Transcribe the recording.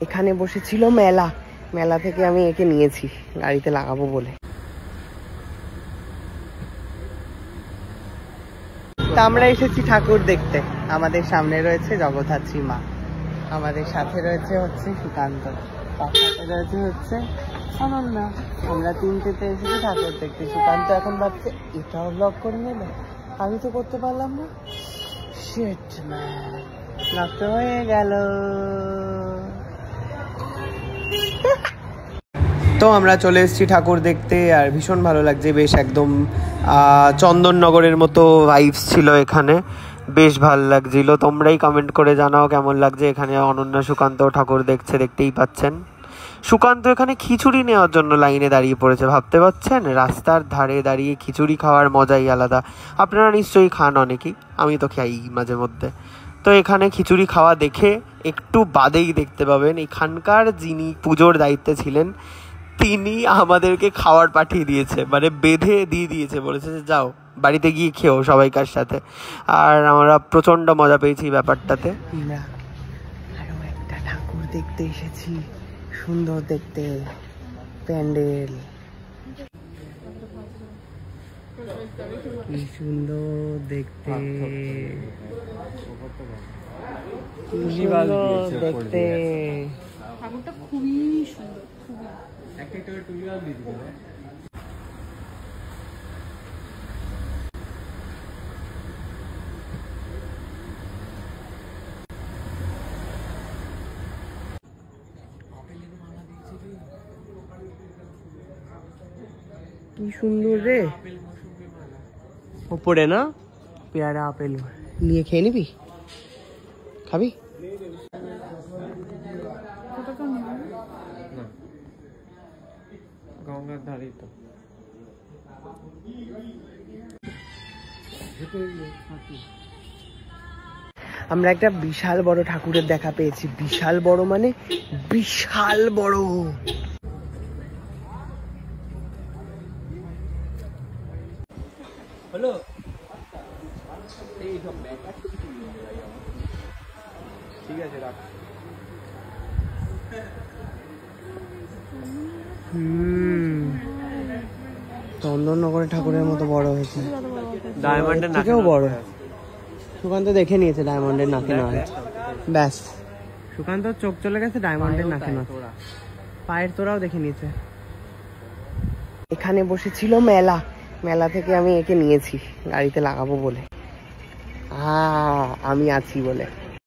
এখানে বসেছিল মেলা, মেলা থেকে আমি একে নিয়েছি গাড়িতে লাগাবো বলে। তা আমরা এসেছি ঠাকুর দেখতে। আমাদের সামনে রয়েছে জগদ্ধাত্রী মা, আমাদের সাথে রয়েছে হচ্ছে সুকান্ত, তার সাথে রয়েছে হচ্ছে অনন্যা। আমরা তিনটেতে এসেছি ঠাকুর দেখতে। সুকান্ত এখন ভাবছে এটাও ব্লগ করে নেবে, আমি তো করতে পারলাম না। শিট ম্যান, নষ্ট হয়ে গেল। তো আমরা চলে এসেছি ঠাকুর দেখতে, আর ভীষণ ভালো লাগছে। বেশ একদম চন্দননগরের মতো ভাইবস ছিল এখানে, বেশ ভালো লাগছিল। তোমরাই কমেন্ট করে জানাও কেমন লাগছে। এখানে অনন্যা সুকান্ত ঠাকুর দেখছে, দেখতেই পাচ্ছেন। সুকান্ত এখানে খিচুড়ি নেওয়ার জন্য লাইনে দাঁড়িয়ে পড়েছে, ভাবতে পারছেন? রাস্তার ধারে দাঁড়িয়ে খিচুড়ি খাওয়ার মজাই আলাদা। আপনারা নিশ্চয়ই খান অনেকেই, আমি তো খাই মাঝে মধ্যে। তো এখানে খিচুড়ি খাওয়া দেখে একটু বাদেই দেখতে পাবেন এখানকার যিনি পুজোর দায়িত্বে ছিলেন, তিনি আমাদেরকে খাওয়ার পাঠিয়ে দিয়েছে, মানে বেঁধে দিয়ে দিয়েছে, বলেছে যে যাও বাড়িতে গিয়ে খেও সবাইকার সাথে। আর আমরা প্রচণ্ড মজা পেয়েছি ব্যাপারটাতে। আরো একটা ঠাকুর দেখতে এসেছি, সুন্দর দেখতে প্যান্ডেল, কি সুন্দর দেখতে, দেখতে ঠাকুরটা খুবই সুন্দর। কি সুন্দর রে, ওপরে না পেয়ারা আপেল নিয়ে খেয়ে নিবি, খাবি? গঙ্গার ধারে তো আমরা একটা বিশাল বড় ঠাকুরের দেখা পেয়েছি। বিশাল বড় মানে বিশাল বড়। হ্যালো, ঠিক আছে রাখ। চন্দননগরের ঠাকুরের মতো বড় হয়েছে, ডায়মন্ডের থেকেও বড়। সুকান্ত দেখে নিয়েছে ডায়মন্ডের নাকে নয়, ব্যাস। সুকান্ত চোখ চলে গেছে ডায়মন্ডের নাকে নয়, পায়ের তোরাও দেখে নিয়েছে। এখানে বসেছিল মেলা, মেলা থেকে আমি একে নিয়েছি গাড়িতে লাগাবো বলে, আমি আছি বলে।